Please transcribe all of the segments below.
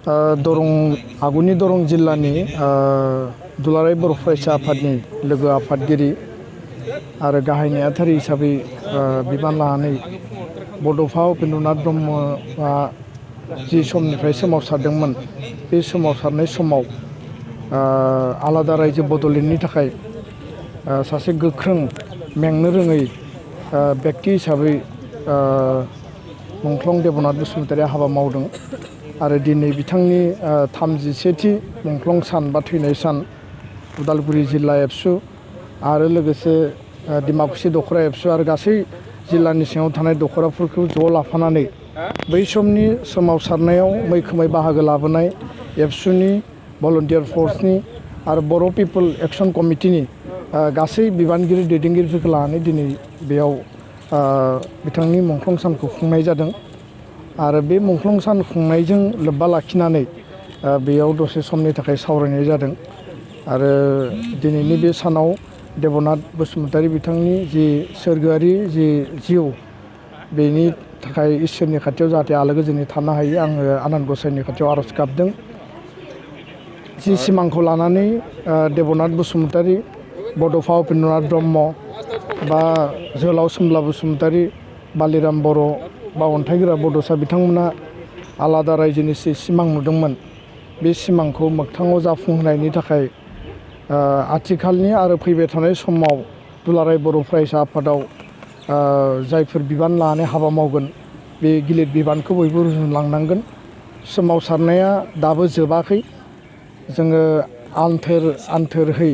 दरं आगुनि दरं जिल्लानि दुलाराय बर' फरायसा आफादनि लोगो आफादगिरि आरो गाहाय नेहाथारि हिसाबै बिबान लानानै बड'फा उपेन्द्रनाथ ब्रह्मआ जि समनिफ्राय सोमावसारदोंमोन बे सोमावसारनाय समाव आलादा रायजो बड'लेण्डनि थाखाय सासे गोख्रों मेंनो रोङै व्यक्ति हिसाबै मुंख्लं देबनाथ बसुमतारिया हाबा मावदों आरो दिनै बिथांनि 37थि मुंख्लं सान बा थैनाय सान उदालगुरि जिल्ला एबसु आरो लोगोसे दिमाकुसि दख'रा एबसु आरो गासै जिल्लानि सिङाव थानाय दख'राफोरखौ ज' लाफानानै बै समनि सोमावसारनायाव मैखोमै बाहागो लाबोनाय एबसुनि भलन्टियार फर्सनि आरो बर' पिपल एक्सन कमिटिनि गासै बिबानगिरि दैदेनगिरिफोरखौ लानानै दिनै बेयाव बिथांनि मुंख्लं सानखौ खुंनाय जादों आरो बे मुंख्लं सान खुंनायजों लोब्बा लाखिनानै बेयाव दसे समनि थाखाय सावरायनाय जादों आरो दिनैनि बे सानाव देबनाथ बसुमतारि बिथांनि जि सोरगोआरि जि जिउ बेनि थाखाय इसोरनि खाथियाव जाहाथे आलो गोजोनै थानो हायो आङो आनान गसाइनि खाथियाव आर'ज गाबदों। जि सिमांखौ लानानै देबनाथ बसुमतारि बड'फा उपेन्द्रनाथ ब्रह्म बा जोहोलाव सोमब्ला बसुमतारि बालिराम बर' बा अन्थाइगोरा बड'सा बिथांमोना आलादा रायजोनि सिमां नुदोंमोन बे सिमांखौ मोगथाङाव जाफुंहोनायनि थाखाय आथिखालनि आरो फैबाय थानाय समाव दुलाराय बर' फरायसा आफादाव जायफोर बिबान लानानै हाबा मावगोन बे गिलिर बिबानखौ बयबो रुजुनलांनांगोन। सोमावसारनाया दाबो जोबाखै, जोङो आन्थोरहै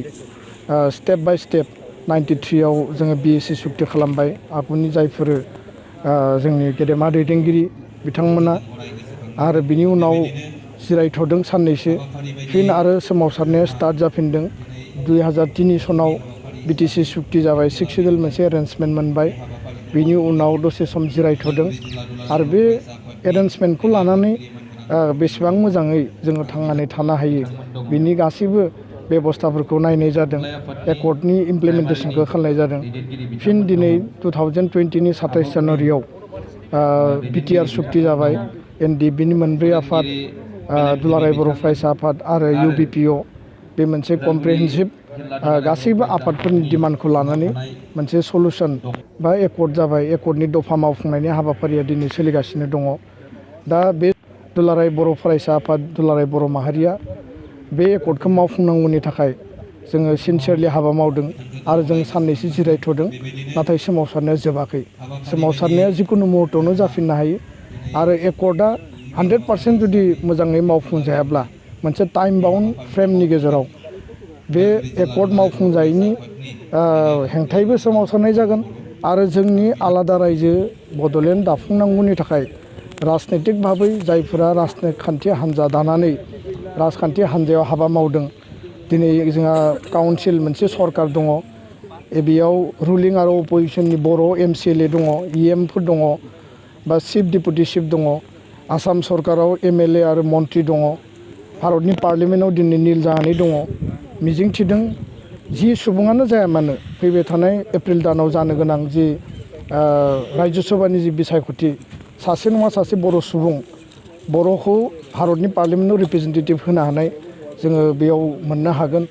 स्टेप बाय स्टेप 93आव जोङो BSc सुक्ति खालामबाय। आगुनि जायफोर जोंनि गेदेमा दैदेनगिरि बिथांमोना आरो बिनि उनाव जिरायथ'दों साननैसो फिन आरो सोमावसारनाया स्टार्ट जाफिनदों। 2003 सनाव BTC सुक्ति जाबाय, 6 सिडुल मोनसे एरेन्जमेन्ट मोनबाय, बिनि उनाव दसे सम जिरायथ'दों आरो बे एरेन्जमेन्टखौ लानानै बेसेबां मोजाङै जोङो थांनानै थानो हायो बिनि गासैबो बेबस्थाफोरखौ नायनाय जादों, एकर्डनि इमप्लिमेन्टेसनखौ खालामनाय जादों। फिन दिनै 2020नि 27 जानुवारियाव BTR सुक्ति जाबाय। NDBनि मोनब्रै आफाद, दुलाराय बर' फरायसा आफाद आरो UBPO बे मोनसे कमप्रिहेन्सिभ गासैबो आफादफोरनि डिमान्डखौ लानानै मोनसे सलुसन बा एकर्ड जाबाय। एकर्डनि दफा मावफुंनायनि हाबाफारिया दिनै सोलिगासिनो दङ। दा बे दुलाराय बर' फरायसा आफाद दुलाराय बर' माहारिया बे एकर्डखौ मावफुंनांगौनि थाखाय जोङो सिनसियारलि हाबा मावदों आरो जों साननैसो जिरायथ'दों, नाथाय सोमावसारनाया जोबाखै। सोमावसारनाया जिकुनु मुहुर्तआवनो जाफिननो हायो आरो एकर्डआ 100% जुदि मोजाङै मावफुंजायाब्ला मोनसे टाइम बाउन्ड फ्रेमनि गेजेराव बे एकर्ड मावफुंजायैनि हेंथायैबो सोमावसारनाय जागोन आरो जोंनि आलादा रायजो बड'लेण्ड दाफुंनांगौनि थाखाय राजनैतिक भाबै जायफोरा राजखान्थि हान्जा दानानै राजखान्थि हान्जायाव हाबा मावदों, दिनै जोंहा काउन्सिल मोनसे सरकार दङ, बेयाव रुलिं आरो अपोजिसननि बर' MCLA दङ, EMफोर दङ बा चिफ डिपुटि चिफ दङ, आसाम सरकाराव MLA आरो मन्त्रि दङ, भारतनि पार्लियामेन्टआव दिनै निल जानानै दङ। मिजिंथिदों जि सुबुङानो जाया मानो फैबाय थानाय एप्रिल दानाव जानो गोनां जि रायजो सभानि जि बिसायख'थि, सासे नङा सासे बर' सुबुं बर'खौ भारतनि पार्लियामेन्टआव रिप्रेजेन्टेटिभ होनो हानाय जोङो बेयाव मोननो हागोन।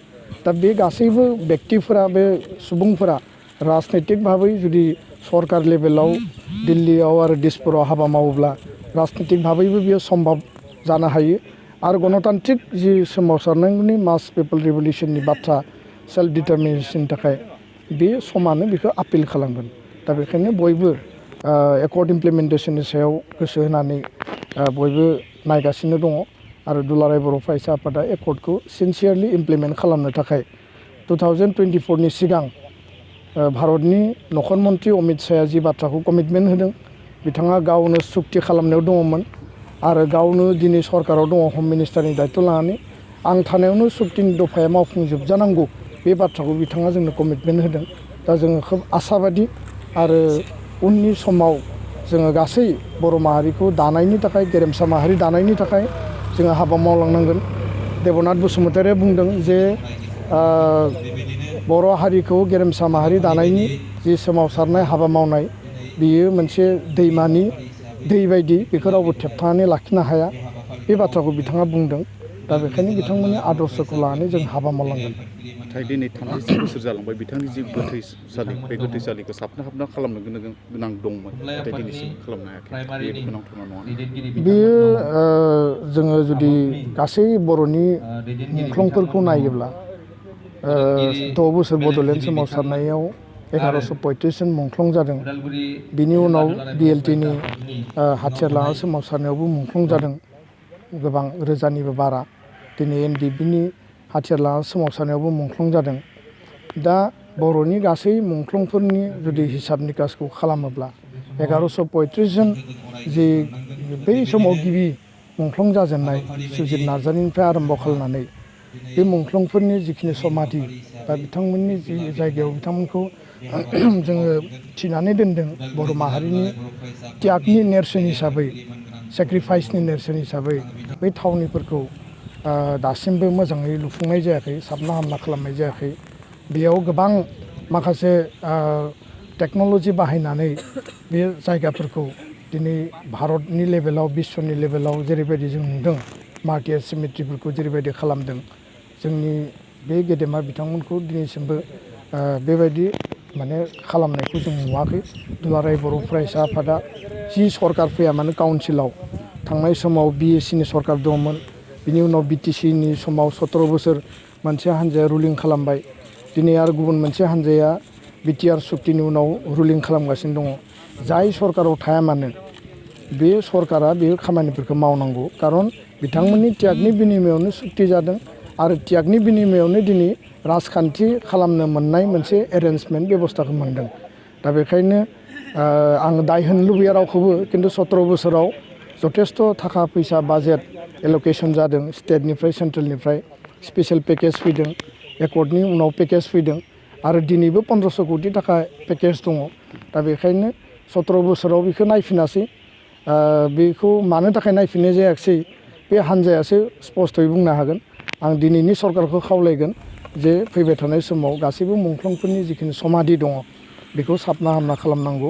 दा बे गासैबो व्यक्तिफोरा, बे सुबुंफोरा राजनैतिक भाबै जुदि सरकार लेभेलाव दिल्लीयाव आरो दिसपुराव हाबा मावोब्ला राजनैतिक भाबैबो बियो सम्भब जानो हायो आरो गणतान्त्रिक जि सोमावसारनायनि मास पिपल रिभलिउसननि बाथ्रा सेल्फ डिटारमिनेसननि थाखाय बे समानो बेखौ आपिल खालामगोन। दा बेखायनो बयबो एकर्ड इमप्लिमेन्टेसननि सायाव गोसो होनानै बयबो नायगासिनो दङ आरो दुलाराय बर' फरायसा आफादा एकर्डखौ सिनसियारलि इमप्लिमेन्ट खालामनो थाखाय 2024नि सिगां भारतनि नखर मन्त्रि अमित शाहया जि बाथ्राखौ कमिटमेन्ट होदों, बिथाङा गावनो सुक्ति खालामनायाव दङमोन आरो गावनो दिनै सरकाराव दङ हम मिनिस्टारनि दायथ' लानानै। आं थानायावनो सुक्तिनि दफाया मावफुंजोबजानांगौ बे बाथ्राखौ बिथाङा जोंनो कमिटमेन्ट होदों। दा जोङो खोब आसाबादि आरो उननि समाव जोङो गासै बर' माहारिखौ दानायनि थाखाय, गेरेमसा माहारि दानायनि थाखाय जोङो हाबा मावलांनांगोन। देबनाथ बसुमतारिया बुंदों जे बर' हारिखौ गेरेमसा माहारि दानायनि जि सोमावसारनाय हाबा मावनाय बियो मोनसे दैमानि दै बायदि, बेखौ रावबो थेबथानानै लाखिनो हाया। बे बाथ्राखौ बिथाङा बुंदों। दा बेखायनो बिथांमोननि आदर्शखौ लानानै जों हाबा मावलांगोन। नाथाय दिनै 36 बोसोर जालांबाय बिथांनि जि गोथैसालि बे गोथैसालिखौ साबना हाबना खालामनो गोनां दंमोन, नाथाय दिनैसिम खालामनो हायाखै। बेयो गोनांथार नङा। बेयो जोङो जुदि गासै बर'नि मुंख्लंफोरखौ नायोब्ला 6 बोसोर बड'लेण्ड सोमावसारनायाव 1135 जन मुंख्लं जादों। बिनि उनाव बिएलटिनि हाथियार लाना सोमावसारनायावबो मुंख्लं जादों गोबां रोजानिबो बारा। दिनै एनडिएफबिनि हाथियार लाना सोमावसारनायावबो मुंख्लं जादों। दा बर'नि गासै मुंख्लंफोरनि जुदि हिसाब निकासखौ खालामोब्ला 1135 जन जि बै समाव गिबि मुंख्लं जाजेननाय सुजित नार्जारिनिफ्राय आरम्भ खालामनानै बे मुंख्लंफोरनि जिखिनि समाधि बा बिथांमोननि जि जायगायाव बिथांमोनखौ जोङो थिनानै दोनदों बर' माहारिनि त्यागनि नेरसोन हिसाबै, सेक्रिफाइसनि नेरसोन हिसाबै बै थावनिफोरखौ दासिमबो मोजाङै लुफुंनाय जायाखै, साबना हामना खालामनाय जायाखै। बेयाव गोबां माखासे टेक्न'लजि बाहायनानै बे जायगाफोरखौ दिनै भारतनि लेभेलाव, बिश्वनि लेभेलाव जेरैबायदि जों नुदों मार्टियार सिमेट्रिफोरखौ जेरैबायदि खालामदों, जोंनि बे गेदेमा बिथांमोनखौ दिनैसिमबो बेबायदि माने खालामनायखौ जों नुवाखै। दुलाराय बर' फरायसा आफादा जि सरकार फैया मानो काउन्सिलाव थांनाय समाव बिएसिनि सरकार दंमोन, बिनि उनाव बिटिसिनि समाव 17 बोसोर मोनसे हान्जाया रुलिं खालामबाय। दिनै आरो गुबुन मोनसे हान्जाया बिटिआर सुक्तिनि उनाव रुलिं खालामगासिनो दङ। जाय सरकाराव थाया मानो बे सरकारा बे खामानिफोरखौ मावनांगौ, खारन बिथांमोननि त्यागनि बिनिमयावनो सुक्ति जादों आरो त्यागनि बिनिमयावनो दिनै राजखान्थि खालामनो मोननाय मोनसे एरेन्जमेन्ट बेबस्थाखौ मोनदों। दा बेखायनो आं दाय होनो लुबैया रावखौबो, खिन्थु 17 बोसोराव जथेस्थ' थाखा फैसा बाजेट एलकेसन जादों स्टेटनिफ्राय, सेन्ट्रेलनिफ्राय स्पेसियेल पेकेज फैदों, एकर्डनि उनाव पेकेज फैदों आरो दिनैबो 1500 कोटि थाखा पेकेज दङ। दा बेखायनो 17 बोसोराव बेखौ नायफिनासै, बेखौ मानो थाखाय नायफिननाय जायाखिसै बे हान्जायासो स्पस्थ'यै बुंनो हागोन। आं दिनैनि सरकारखौ खावलायगोन जे फैबाय थानाय समाव गासैबो मुंख्लंफोरनि जिखिनि समाधि दङ बेखौ साबना हामना खालामनांगौ।